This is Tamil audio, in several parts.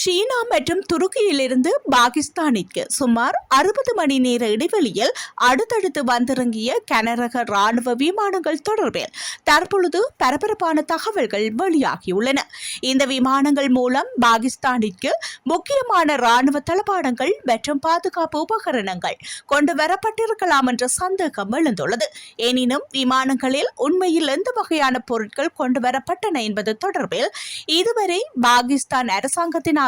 சீனா மற்றும் துருக்கியிலிருந்து பாகிஸ்தானிற்கு சுமார் 60 மணி நேர இடைவெளியில் அடுத்தடுத்து வந்திறங்கிய கனரக ராணுவ விமானங்கள் தொடர்பில் தற்பொழுது பரபரப்பான தகவல்கள் வெளியாகியுள்ளன. இந்த விமானங்கள் மூலம் பாகிஸ்தானிற்கு முக்கியமான ராணுவ தளபாடங்கள் மற்றும் பாதுகாப்பு உபகரணங்கள் கொண்டு வரப்பட்டிருக்கலாம் என்ற சந்தேகம் எழுந்துள்ளது. எனினும் விமானங்களில் உண்மையில் எந்த வகையான பொருட்கள் கொண்டு வரப்பட்டன என்பது தொடர்பில் இதுவரை பாகிஸ்தான் அரசாங்கத்தின்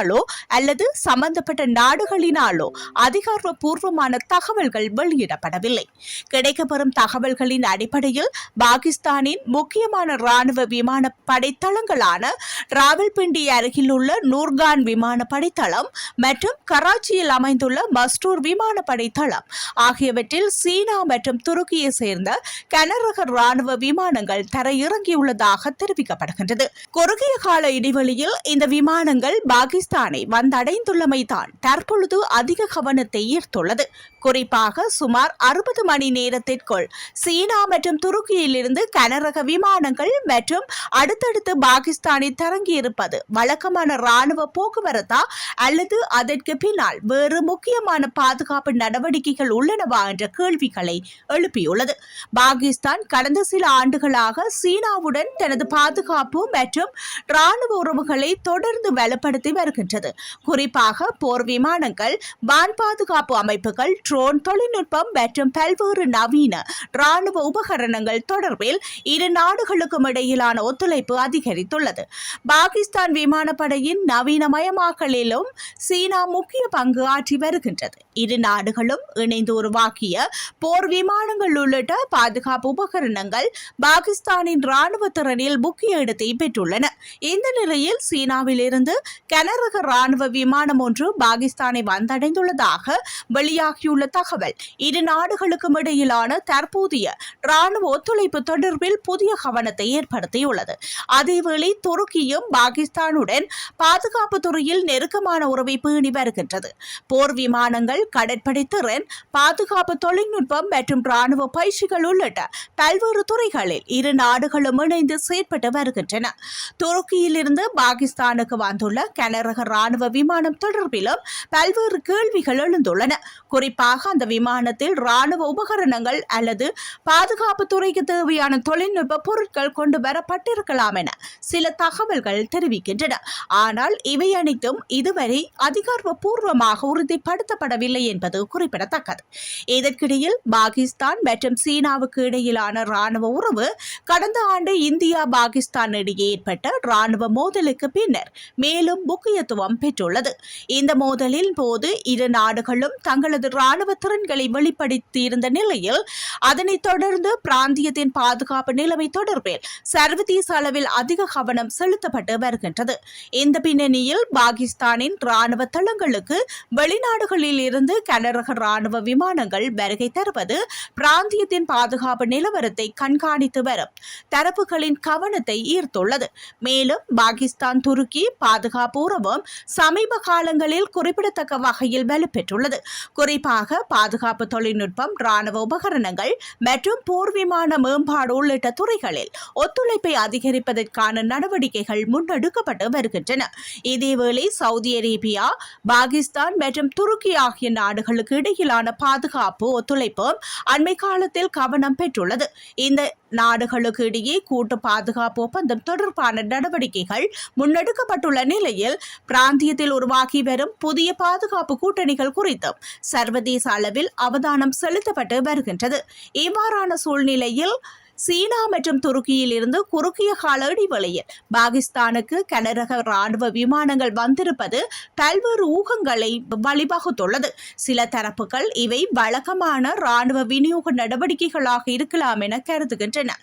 அல்லது சம்பந்தப்பட்ட நாடுகளினாலோ அதிகாரப்பூர்வமான தகவல்கள் வெளியிடப்படவில்லை. கிடைக்கப்பெறும் தகவல்களின் அடிப்படையில் பாகிஸ்தானின் முக்கியமான ராணுவ விமான படைத்தளங்களான ராவல்பிண்டி அருகில் உள்ள நூர்கான் விமான படைத்தளம் மற்றும் கராச்சியில் அமைந்துள்ள மஸ்டூர் விமான படைத்தளம் ஆகியவற்றில் சீனா மற்றும் துருக்கியை சேர்ந்த கனரக ராணுவ விமானங்கள் தரையிறங்கியுள்ளதாக தெரிவிக்கப்படுகின்றது. குறுகிய கால இடைவெளியில் இந்த விமானங்கள் பாகிஸ்தானை வந்தடைந்துள்ளமைதான் தற்பொழுது அதிக கவனத்தை ஈர்த்துள்ளது. குறிப்பாக சுமார் 60 மணி நேரத்திற்குள் சீனா மற்றும் துருக்கியிலிருந்து கனரக விமானங்கள் மற்றும் அடுத்தடுத்து பாகிஸ்தானில் தரங்கியிருப்பது வழக்கமான ராணுவ போக்குவரத்தா அல்லது அதற்கு பின்னால் வேறு முக்கியமான பாதுகாப்பு நடவடிக்கைகள் உள்ளனவா என்ற கேள்விகளை எழுப்பியுள்ளது. பாகிஸ்தான் கடந்த சில ஆண்டுகளாக சீனாவுடன் தனது பாதுகாப்பு மற்றும் ராணுவ உறவுகளை தொடர்ந்து வலுப்படுத்தி வருகின்றது. குறிப்பாக போர் விமானங்கள், வான் பாதுகாப்பு அமைப்புகள், ட்ரோன் தொழில்நுட்பம் மற்றும் பல்வேறு நவீன ராணுவ உபகரணங்கள் தொடர்பில் இரு நாடுகளுக்கும் இடையிலான ஒத்துழைப்பு அதிகரித்துள்ளது. பாகிஸ்தான் விமானப்படையின் நவீனமயமாக்கலிலும் சீனா முக்கிய பங்கு ஆற்றி வருகின்றது. இரு நாடுகளும் இணைந்து உருவாக்கிய போர் விமானங்கள் உள்ளிட்ட பாதுகாப்பு உபகரணங்கள் பாகிஸ்தானின் ராணுவ திறனில் முக்கிய இடத்தை பெற்றுள்ளன. இந்த நிலையில் சீனாவில் இருந்து கனரக ராணுவ விமானம் ஒன்று பாகிஸ்தானை வந்தடைந்துள்ளதாக வெளியாகியுள்ள தகவல் இரு நாடுகளுக்கும் இடையிலான தற்போதைய ராணுவ ஒத்துழைப்பு தொடர்பில் புதிய கவனத்தை ஏற்படுத்தியுள்ளது. அதேவேளை துருக்கியும் பாகிஸ்தானுடன் பாதுகாப்பு துறையில் நெருக்கமான உறவை பேணி வருகின்றது. போர் விமானங்கள், கடற்படை திறன், பாதுகாப்பு தொழில்நுட்பம் மற்றும் ராணுவ பயிற்சிகள் உள்ளிட்ட பல்வேறு துறைகளில் இரு நாடுகளும் இணைந்து செயற்பட்டு வருகின்றன. துருக்கியிலிருந்து பாகிஸ்தானுக்கு வந்துள்ள கனரக ராணுவ விமானம் தொடர்பிலும் பல்வேறு கேள்விகள் எழுந்துள்ளன. குறிப்பாக அந்த விமானத்தில் ராணுவ உபகரணங்கள் அல்லது பாதுகாப்பு துறைக்கு தேவையான தொழில்நுட்ப பொருட்கள் கொண்டு வரப்பட்டிருக்கலாம் என சில தகவல்கள் தெரிவிக்கின்றன. ஆனால் இவை அனைத்தும் இதுவரை அதிகாரப்பூர்வமாக உறுதிப்படுத்தப்படவில்லை என்பது குறிப்பிடத்தக்கது. இதற்கிடையில் பாகிஸ்தான் மற்றும் சீனாவுக்கு இடையிலான ராணுவ உறவு கடந்த ஆண்டு இந்தியா பாகிஸ்தான் இடையே ஏற்பட்ட ராணுவ மோதலுக்கு பின்னர் மேலும் முக்கியத்துவம் பெற்றுள்ளது. இந்த மோதலின் போது இரு நாடுகளும் தங்களது ராணுவ திறன்களை வெளிப்படுத்தியிருந்த நிலையில் அதனைத் தொடர்ந்து பிராந்தியத்தின் பாதுகாப்பு நிலைமை தொடர்பில் சர்வதேச அளவில் அதிக கவனம் செலுத்தப்பட்டு வருகின்றது. இந்த பின்னணியில் பாகிஸ்தானின் ராணுவ தளங்களுக்கு வெளிநாடுகளில் இருந்து கனரக ராணுவ விமானங்கள் வருகை தருவது பிராந்தியத்தின் பாதுகாப்பு நிலவரத்தை கண்காணித்து வரும் தரப்புகளின் கவனத்தை ஈர்த்துள்ளது. மேலும் பாகிஸ்தான் துருக்கி பாதுகாப்பு உறவும் சமீப காலங்களில் குறிப்பிடத்தக்க வகையில் வலுப்பெற்றுள்ளது. குறிப்பாக பாதுகாப்பு தொழில்நுட்பம், ராணுவ உபகரணங்கள் மற்றும் போர் விமான மேம்பாடு உள்ளிட்ட துறைகளில் ஒத்துழைப்பை அதிகரிப்பதற்கான நடவடிக்கைகள் முன்னெடுக்கப்பட்டு வருகின்றன. இதேவேளை சவுதி அரேபியா, பாகிஸ்தான் மற்றும் துருக்கி ஆகிய நாடுகளுக்கு இடையிலான பாதுகாப்பு ஒத்துழைப்பும் அண்மை காலத்தில் கவனம் பெற்றுள்ளது. இந்த நாடுகளுக்கு இடையே கூட்டு பாதுகாப்பு ஒப்பந்தம் தொடர்பான நடவடிக்கைகள் முன்னெடுக்கப்பட்டுள்ள நிலையில் பிராந்தியத்தில் உருவாகி வரும் புதிய பாதுகாப்பு கூட்டணிகள் குறித்தும் சர்வதேச அளவில் அவதானம் செலுத்தப்பட்டு வருகின்றது. இவ்வாறான சூழ்நிலையில் சீனா மற்றும் துருக்கியில் இருந்து குறுகிய கால இடைவெளியில் பாகிஸ்தானுக்கு கனரக ராணுவ விமானங்கள் வந்திருப்பது பல்வேறு ஊகங்களை வழிவகுத்துள்ளது. சில தரப்புகள் இவை வழக்கமான ராணுவ விநியோக நடவடிக்கைகளாக இருக்கலாம் என கருதுகின்றன.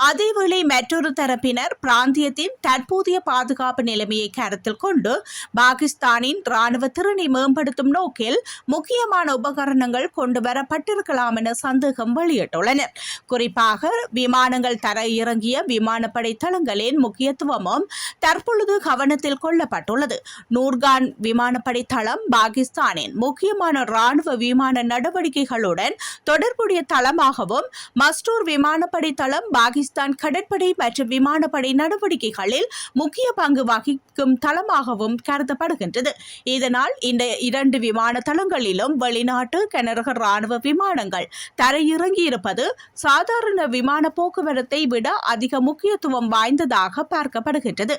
அதேவேளை மற்றொரு தரப்பினர் பிராந்தியத்தின் தற்போதைய பாதுகாப்பு நிலைமையை கருத்தில் கொண்டு பாகிஸ்தானின் ராணுவ திறனை மேம்படுத்தும் நோக்கில் முக்கியமான உபகரணங்கள் கொண்டு வரப்பட்டிருக்கலாம் என சந்தேகம் வெளியிட்டுள்ளனர். குறிப்பாக விமானங்கள் தர இறங்கிய விமானப்படை தளங்களின் முக்கியத்துவமும் தற்பொழுது கவனத்தில் கொள்ளப்பட்டுள்ளது. நூர்கான் விமானப்படை தளம் பாகிஸ்தானின் முக்கியமான ராணுவ விமான நடவடிக்கைகளுடன் தொடர்புடைய தளமாகவும், மஸ்டூர் விமானப்படை தளம் பாகிஸ்தான் கடற்படை மற்றும் விமானப்படை நடவடிக்கைகளில் முக்கிய பங்கு வகிக்கும் தளமாகவும் கருதப்படுகின்றது. இதனால் இந்த 2 விமான தளங்களிலும் வெளிநாட்டு கனரக ராணுவ விமானங்கள் தரையிறங்கியிருப்பது சாதாரண விமான போக்குவரத்தை விட அதிக முக்கியத்துவம் வாய்ந்ததாக பார்க்கப்படுகின்றது.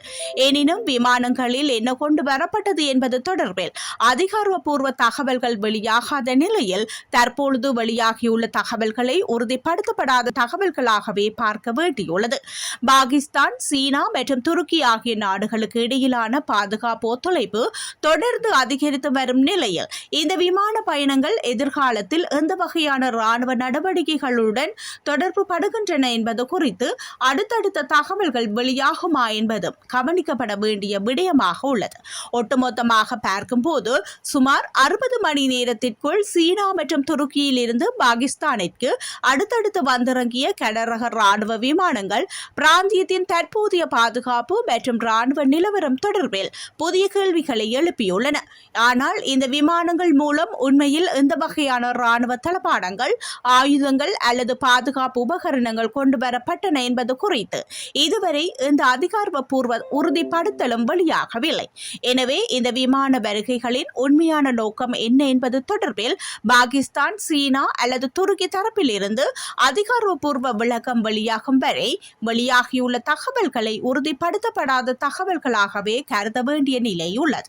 எனினும் விமானங்களில் என்ன கொண்டு வரப்பட்டது என்பது தொடர்பில் அதிகாரப்பூர்வ தகவல்கள் வெளியாகாத நிலையில் தற்பொழுது வெளியாகியுள்ள தகவல்களை உறுதிப்படுத்தப்படாத தகவல்களாகவே பார்க்க வேண்டியுள்ளது. பாகிஸ்தான், சீனா மற்றும் துருக்கி ஆகிய நாடுகளுக்கு இடையிலான பாதுகாப்பு ஒத்துழைப்பு தொடர்ந்து அதிகரித்து வரும் நிலையில் இந்த விமான பயணங்கள் எதிர்காலத்தில் எந்த வகையான ராணுவ நடவடிக்கைகளுடன் தொடர்பு படுகின்றன என்பது குறித்து அடுத்தடுத்த தகவல்கள் வெளியாகுமா என்பதும் கவனிக்கப்பட வேண்டிய விடயமாக உள்ளது. ஒட்டுமொத்தமாக பார்க்கும்போது சுமார் 60 மணி நேரத்திற்குள் சீனா மற்றும் துருக்கியில் இருந்து பாகிஸ்தானிற்கு அடுத்தடுத்து வந்திறங்கிய கனரக ராணுவ விமானங்கள் பிராந்தியத்தின் தற்போதைய பாதுகாப்பு மற்றும் ராணுவ நிலவரம் தொடர்பில் புதிய கேள்விகளை எழுப்பியுள்ளன. ஆனால் இந்த விமானங்கள் மூலம் உண்மையில் எந்த வகையான ராணுவ தளபாடங்கள், ஆயுதங்கள் அல்லது பாதுகாப்பு உபகரணங்கள் கொண்டு வரப்பட்டன என்பது குறித்து இதுவரை இந்த அதிகாரப்பூர்வ உறுதிப்படுத்தலும் வெளியாகவில்லை. எனவே இந்த விமான வருகைகளின் உண்மையான நோக்கம் என்ன என்பது தொடர்பில் பாகிஸ்தான், சீனா அல்லது துருக்கி தரப்பில் இருந்து அதிகாரப்பூர்வ விளக்கம் வெளியாகும் வரை வெளியாகியுள்ள தகவல்களை உறுதிப்படுத்தப்படாத தகவல்களாகவே கருத வேண்டிய நிலை உள்ளது.